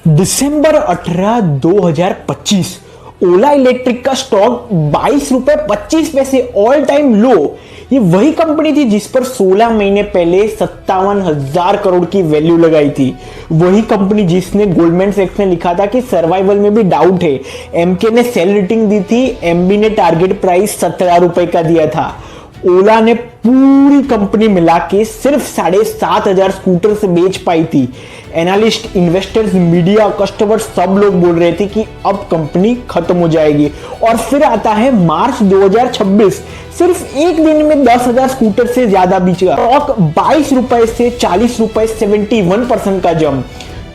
दिसंबर 18 2025 ओला electric का stock 22 रुपए 25 पैसे ऑल टाइम लो। ये वही कंपनी थी जिस पर 16 महीने पहले 57,000 करोड़ की वैल्यू लगाई थी। वही कंपनी जिसने गोल्डमैन सैक्स ने लिखा था कि सर्वाइवल में भी डाउट है। एमके ने सेल रेटिंग दी थी, एमबी ने टारगेट प्राइस 17 रुपए का दिया था। ओला ने पूरी कंपनी मिला के सिर्फ 7,500 स्कूटर से बेच पाई थी। एनालिस्ट, इन्वेस्टर्स, मीडिया, कस्टमर सब लोग बोल रहे थे कि अब कंपनी खत्म हो जाएगी। और फिर आता है मार्च 2026, सिर्फ एक दिन में 10,000 स्कूटर से ज्यादा बिका। स्टॉक 22 रुपए से 40 रुपए, 71% का जंप।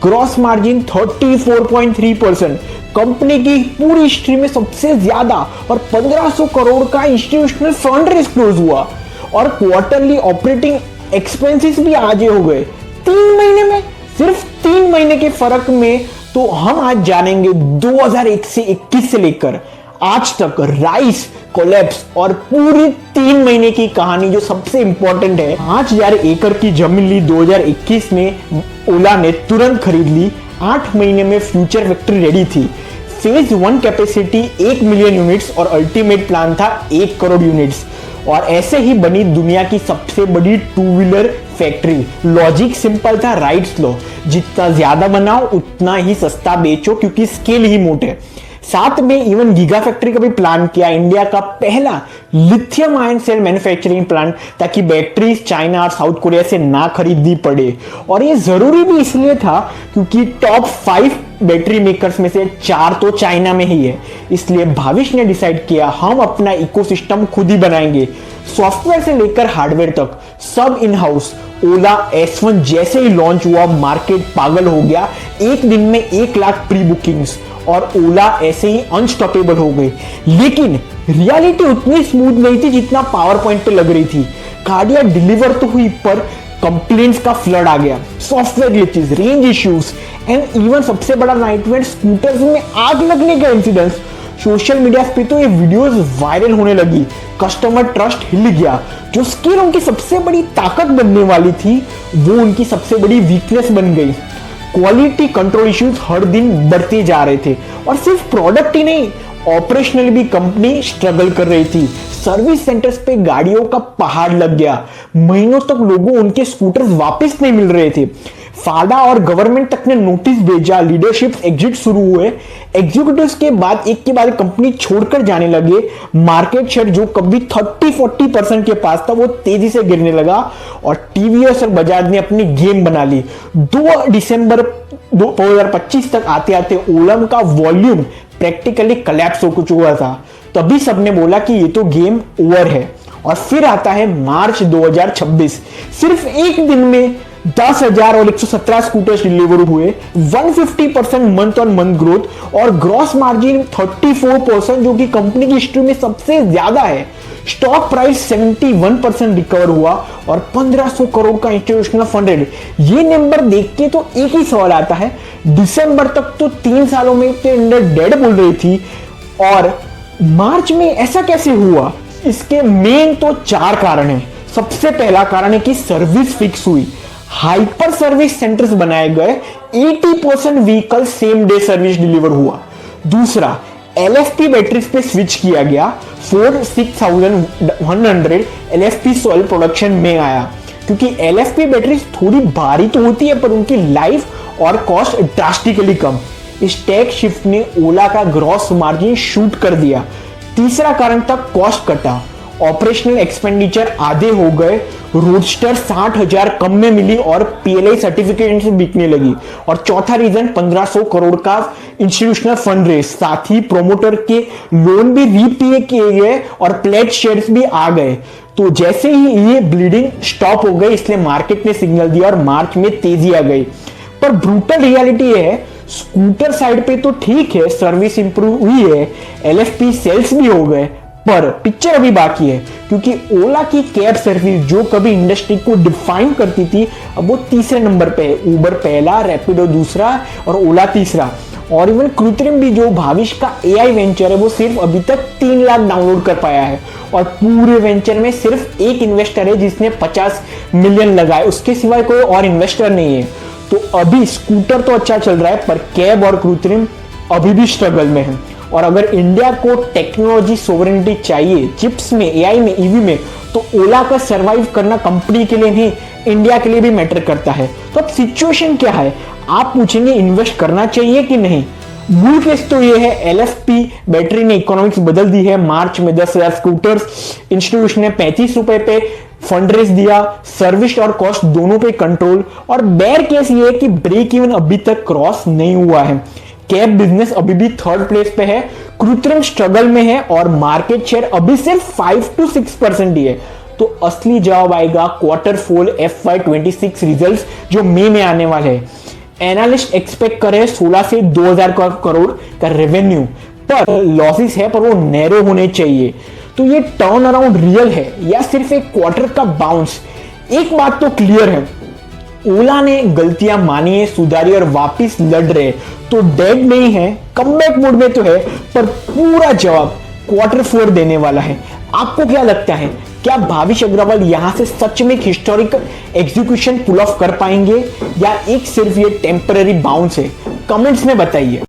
ग्रॉस मार्जिन 34.3%, कंपनी की पूरी हिस्ट्री में सबसे ज्यादा। और 1500 करोड़ का इंस्टीट्यूशनल फंड रेज क्लोज हुआ। और क्वार्टरली ऑपरेटिंग एक्सपेंसेस भी आज हो गए 3 महीने में, सिर्फ 3 महीने के फर्क में। तो हम आज जानेंगे 2001 से 21 से लेकर आज तक राइस, कोलैप्स और पूरी 3 महीने की कहानी जो सबसे इंपॉर्टेंट है। 5,000 एकड़ की जमीन ली 2021 में ओला ने तुरंत खरीद ली। 8 महीने में फ्यूचर फैक्ट्री रेडी थी। फेज 1 कैपेसिटी 1 मिलियन यूनिट्स और अल्टीमेट प्लान था 1 करोड़ यूनिट्स। और ऐसे ही बनी दुनिया की सबसे बड़ी 2 व्हीलर फैक्ट्री। लॉजिक सिंपल था, राइट्स लो, जितना ज्यादा बनाओ उतना ही सस्ता बेचो, क्योंकि स्केल ही मोटे। साथ में इवन गीगा फैक्ट्री का भी प्लान किया, इंडिया का पहला lithium ion cell manufacturing plant, ताकि बैटरीज चाइना और साउथ कोरिया से ना खरीदनी पड़े। और ये जरूरी भी इसलिए था क्योंकि टॉप 5 बैटरी मेकर्स में से 4 तो चाइना में ही है। इसलिए भाविश ने डिसाइड किया हम अपना इकोसिस्टम खुद ही बनाएंगे, सॉफ्टवेयर से लेकर हार्डवेयर तक सब इन हाउस। ओला S1 जैसे ही लॉन्च हुआ मार्केट पागल हो गया। एक दिन में 1 लाख प्री बुकिंग्स और ओला ऐसे ही अनस्टॉपेबल हो गई। लेकिन रियलिटी उतनी स्मूथ नहीं थी जितना पावर पॉइंट पे लग रही थी। गाड़ियां डिलीवर तो हुई पर कंप्लेंट्स का फ्लड आ गया, software glitches, range issues and even सबसे बड़ा नाइटमेयर, स्कूटर्स में आग लगने का इंसिडेंस। सोशल मीडिया पे तो ये वीडियोस वायरल होने लगी। कस्टमर ट्रस्ट हिल गया। जो स्किल उनकी सबसे बड़ी ताकत बनने वाली थी वो उनकी सबसे बड़ी वीकनेस बन गई। क्वालिटी कंट्रोल इश्यूज हर दिन बढ़ते जा रहे थे। और सिर्फ प्रोडक्ट ही नहीं, ऑपरेशनल भी कंपनी स्ट्रगल कर रही थी। सर्विस सेंटर्स पे गाड़ियों का पहाड़ लग गया। महीनों तक लोगों उनके स्कूटर्स वापस नहीं मिल रहे थे। फाडा और गवर्नमेंट तक ने नोटिस भेजा, लीडरशिप एग्जिट शुरू हुए। एग्जीक्यूटिव्स के बाद एक के बाद कंपनी छोड़कर जाने लगे। मार्केट शेयर जो कभी 30-40% के पास था वो तेजी से गिरने लगा। और टीवीएस और बजाज ने अपनी गेम बना ली। 2 दिसंबर 2025 तक आते आते ओला का वॉल्यूम प्रैक्टिकली कोलैप्स हो चुका था। तभी सबने बोला कि ये तो गेम ओवर है। और फिर आता है मार्च 2026, सिर्फ एक दिन में 10,000 और 117 स्कूटर्स डिलीवर हुए। 150% मंथ ऑन मंथ ग्रोथ और ग्रॉस मार्जिन 34%, जो कि कंपनी की हिस्ट्री में सबसे ज्यादा है। स्टॉक प्राइस 71% रिकवर हुआ और 1500 करोड़ का इंस्टीट्यूशनल फंड रेज। ये नंबर देख के तो एक ही सवाल आता है, दिसंबर तक तो 3 सालों में के अंदर डेड बोल रही थी और मार्च में ऐसा कैसे हुआ? इसके मेन तो 4 कारण है। सबसे पहला कारण है कि सर्विस फिक्स हुई, हाइपर सर्विस सेंटर्स बनाए गए, 80% vehicle same day service deliver हुआ। दूसरा, LFP बैटरीज पे स्विच किया गया। 6100 LFP सोल प्रोडक्शन में आया, क्योंकि LFP बैटरीज थोड़ी भारी तो होती है पर उनकी लाइफ और कॉस्ट ड्रास्टिकली कम। इस टेक शिफ्ट ने ओला का ग्रॉस मार्जिन शूट कर दिया। तीसरा कारण था कॉस्ट कटा, ऑपरेशनल एक्सपेंडिचर आधे हो गए। रोडस्टर 60,000 कम में मिली और PLI सर्टिफिकेट से बिकने लगी। और चौथा रीजन 1500 करोड़ का इंस्टीट्यूशनल फंड रेज, साथ ही प्रोमोटर के लोन भी रीपे किए गए और प्लेट शेयर्स भी आ गए। तो जैसे ही ये ब्लीडिंग स्टॉप हो गई, इसलिए मार्केट ने सिग्नल दिया और मार्च में तेजी आ गई। पर ब्रूटल रियलिटी है, स्कूटर साइड पे तो ठीक है, सर्विस इंप्रूव हुई है, LFP सेल्स भी हो गए, पर पिक्चर अभी बाकी है। क्योंकि ओला की कैब सर्विस जो कभी इंडस्ट्री को डिफाइन करती थी, अब वो तीसरे नंबर पे है। उबर पहला, रैपिडो दूसरा और ओला तीसरा। और इवन कृत्रिम भी जो भाविश का AI वेंचर है वो सिर्फ अभी तक 3 लाख डाउनलोड कर पाया है। और पूरे वेंचर में सिर्फ एक इन्वेस्टर है जिसने 50 मिलियन लगाए, उसके सिवाय कोई और इन्वेस्टर नहीं है। तो अभी स्कूटर तो अच्छा चल रहा है, पर कैब और कृत्रिम अभी भी स्ट्रगल में है। और अगर इंडिया को टेक्नोलॉजी सोवरेनिटी चाहिए चिप्स में, एआई में, ईवी में, तो ओला का सरवाइव करना कंपनी के लिए नहीं, इंडिया के लिए भी मैटर करता है। तो अब सिचुएशन क्या है, आप पूछेंगे इन्वेस्ट करना चाहिए कि नहीं। बुल केस तो ये है, एलएफपी बैटरी ने इकोनॉमिक्स बदल दी है। मार्च में 10,000 स्कूटर्स इंस्टीट्यूशन ने 35 रुपए पे फंड रेज दिया, सर्विस और कॉस्ट दोनों पे कंट्रोल। और बेयर केस ये है कि ब्रेक इवन अभी तक क्रॉस नहीं हुआ है। कैब बिजनेस अभी भी थर्ड प्लेस पे है, कृत्रिम स्ट्रगल में है और मार्केट शेयर अभी सिर्फ 5 to 6% ही है। तो असली जवाब आएगा क्वार्टर 4 FY26 रिजल्ट्स जो मई में आने वाले हैं। एनालिस्ट एक्सपेक्ट करे 16 से 2000 करोड़ का रेवेन्यू, पर लॉसेस है पर वो नैरो होने चाहिए। तो ये टर्न अराउंड रियल है या सिर्फ एक क्वार्टर का बाउंस। एक बात तो क्लियर है, ओला ने गलतियां मानी है, सुधारी और वापिस लड़ रहे, तो डेड नहीं है, कमबैक मोड में तो है, पर पूरा जवाब क्वार्टर 4 देने वाला है। आपको क्या लगता है, क्या भाविश अग्रवाल यहां से सच में हिस्टोरिक एग्जीक्यूशन पुल ऑफ कर पाएंगे या एक सिर्फ ये टेम्पररी बाउंस है? कमेंट्स में बताइए।